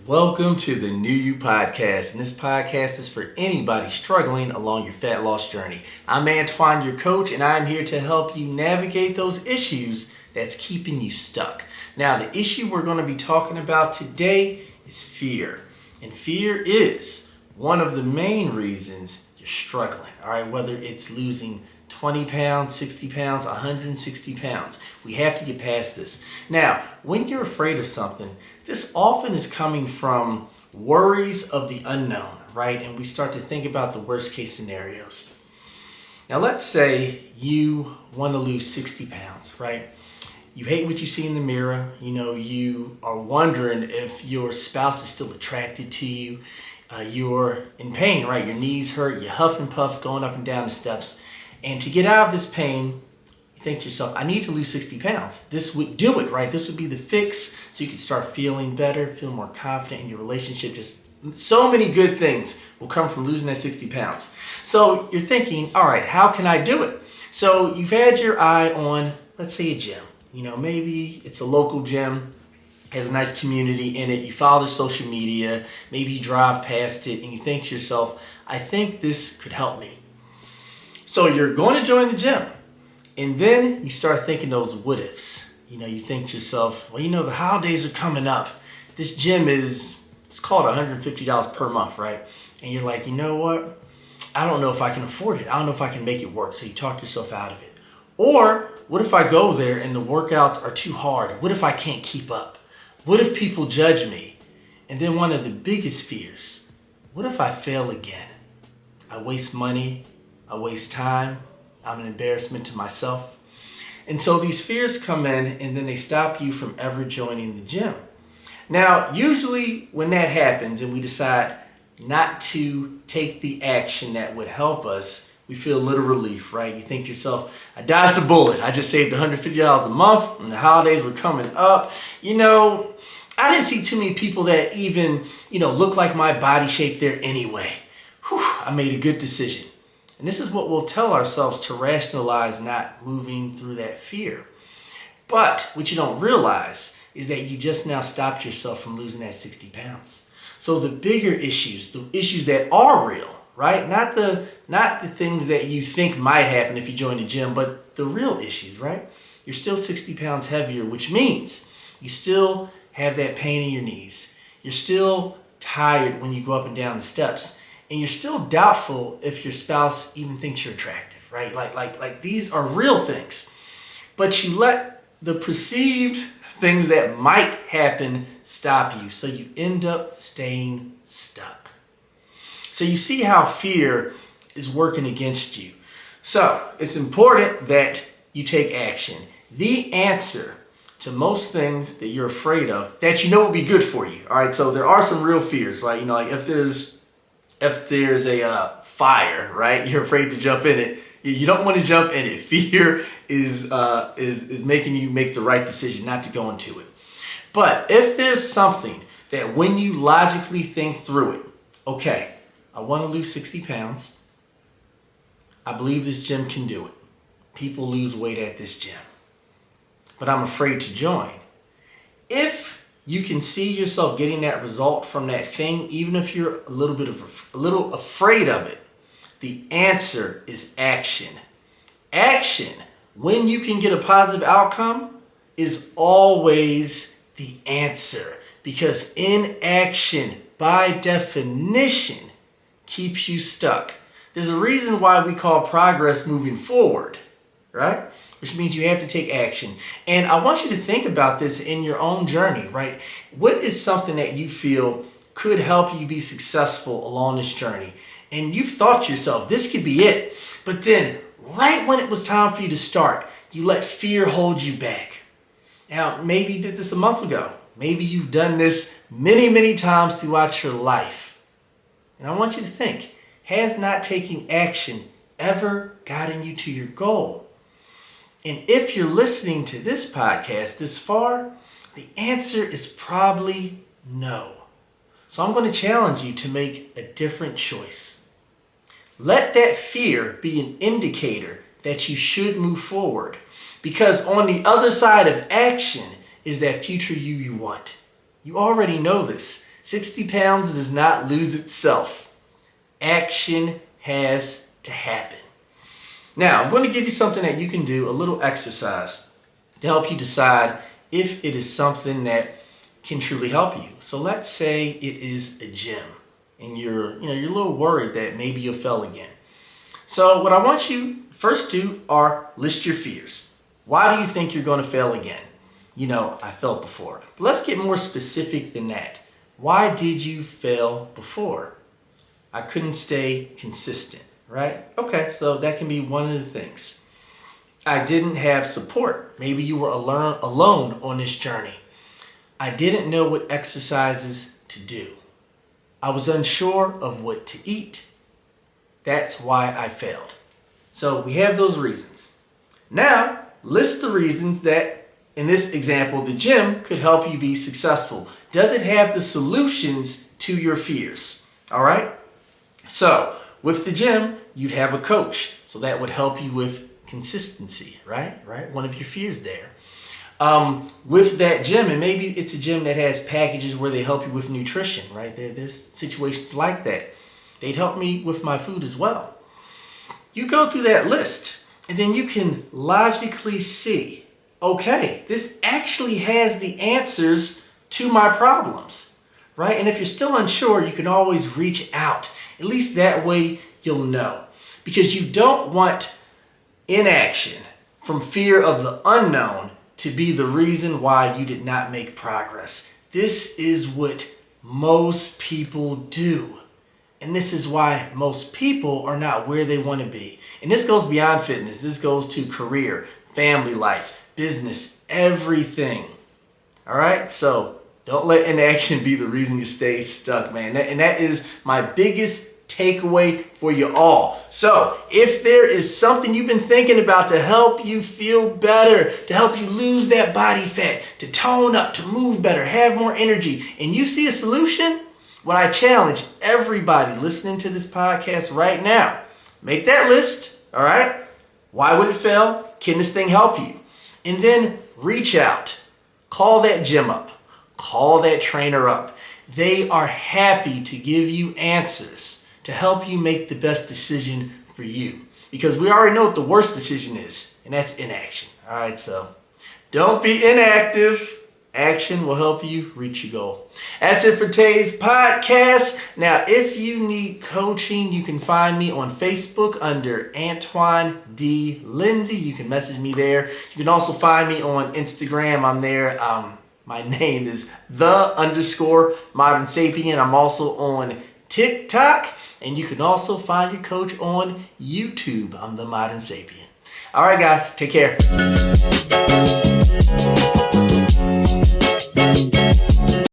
Welcome to the New You Podcast, and this podcast is for anybody struggling along your fat loss journey. I'm Antoine, your coach, and I'm here to help you navigate those issues that's keeping you stuck. Now, the issue we're going to be talking about today is fear, and fear is one of the main reasons you're struggling, all right? Whether it's losing 20 pounds, 60 pounds, 160 pounds. We have to get past this. Now, when you're afraid of something, this often is coming from worries of the unknown, right? And we start to think about the worst case scenarios. Now, let's say you want to lose 60 pounds, right? You hate what you see in the mirror. You are wondering if your spouse is still attracted to you. You're in pain, right? Your knees hurt, you huff and puff going up and down the steps. And to get out of this pain, you think to yourself, I need to lose 60 pounds. This would do it, right? This would be the fix so you can start feeling better, feel more confident in your relationship. Just so many good things will come from losing that 60 pounds. So you're thinking, all right, how can I do it? So you've had your eye on, let's say, a gym. Maybe it's a local gym, has a nice community in it. You follow their social media, maybe you drive past it and you think to yourself, I think this could help me. So you're going to join the gym, and then you start thinking those what ifs. You think to yourself, well, the holidays are coming up. This gym it's called $150 per month, right? And you're like, you know what? I don't know if I can afford it. I don't know if I can make it work. So you talk yourself out of it. Or what if I go there and the workouts are too hard? What if I can't keep up? What if people judge me? And then one of the biggest fears, what if I fail again? I waste money. I waste time. I'm an embarrassment to myself. And so these fears come in and then they stop you from ever joining the gym. Now, usually when that happens and we decide not to take the action that would help us, we feel a little relief, right? You think to yourself, I dodged a bullet. I just saved $150 a month and the holidays were coming up. I didn't see too many people that even, look like my body shape there anyway. Whew, I made a good decision. And this is what we'll tell ourselves to rationalize not moving through that fear. But what you don't realize is that you just now stopped yourself from losing that 60 pounds. So the bigger issues, the issues that are real, right? Not the things that you think might happen if you join the gym, but the real issues, right? You're still 60 pounds heavier, which means you still have that pain in your knees. You're still tired when you go up and down the steps. And you're still doubtful if your spouse even thinks you're attractive, right? Like these are real things. But you let the perceived things that might happen stop you. So you end up staying stuck. So you see how fear is working against you. So it's important that you take action. The answer to most things that you're afraid of that will be good for you. All right, so there are some real fears, right? Like if there's a fire, right? You're afraid to jump in it. You don't want to jump in it. Fear is making you make the right decision not to go into it. But if there's something that when you logically think through it, okay, I want to lose 60 pounds. I believe this gym can do it. People lose weight at this gym. But I'm afraid to join. If you can see yourself getting that result from that thing, even if you're a little afraid of it. The answer is action. Action, when you can get a positive outcome, is always the answer. Because inaction, by definition, keeps you stuck. There's a reason why we call progress moving forward, right? Which means you have to take action. And I want you to think about this in your own journey, right? What is something that you feel could help you be successful along this journey? And you've thought to yourself, this could be it. But then, right when it was time for you to start, you let fear hold you back. Now, maybe you did this a month ago. Maybe you've done this many, many times throughout your life. And I want you to think, has not taking action ever gotten you to your goal? And if you're listening to this podcast this far, the answer is probably no. So I'm going to challenge you to make a different choice. Let that fear be an indicator that you should move forward. Because on the other side of action is that future you want. You already know this. 60 pounds does not lose itself. Action has to happen. Now, I'm going to give you something that you can do, a little exercise, to help you decide if it is something that can truly help you. So let's say it is a gym and you're a little worried that maybe you'll fail again. So what I want you first do are list your fears. Why do you think you're going to fail again? I failed before. But let's get more specific than that. Why did you fail before? I couldn't stay consistent, right? Okay, so that can be one of the things. I didn't have support. Maybe you were alone on this journey. I didn't know what exercises to do. I was unsure of what to eat. That's why I failed. So we have those reasons. Now, list the reasons that, in this example, the gym could help you be successful. Does it have the solutions to your fears? All right? So, with the gym, you'd have a coach. So that would help you with consistency, right? One of your fears there. With that gym, and maybe it's a gym that has packages where they help you with nutrition, right? There's situations like that. They'd help me with my food as well. You go through that list, and then you can logically see, okay, this actually has the answers to my problems, right? And if you're still unsure, you can always reach out. At least that way you'll know. Because you don't want inaction from fear of the unknown to be the reason why you did not make progress. This is what most people do. And this is why most people are not where they want to be. And this goes beyond fitness. This goes to career, family life, business, everything. All right? So don't let inaction be the reason you stay stuck, man. And that is my biggest takeaway for you all. So if there is something you've been thinking about to help you feel better, to help you lose that body fat, to tone up, to move better, have more energy, and you see a solution, what I challenge everybody listening to this podcast right now, make that list, all right? Why would it fail? Can this thing help you? And then reach out. Call that gym up. Call that trainer up. They are happy to give you answers to help you make the best decision for you. Because we already know what the worst decision is, and that's inaction. All right, so don't be inactive. Action will help you reach your goal. That's it for today's podcast. Now, if you need coaching, you can find me on Facebook under Antoine D. Lindsay. You can message me there. You can also find me on Instagram. I'm there. My name is _Modern Sapien. I'm also on TikTok. And you can also find your coach on YouTube. I'm the Modern Sapien. All right, guys. Take care.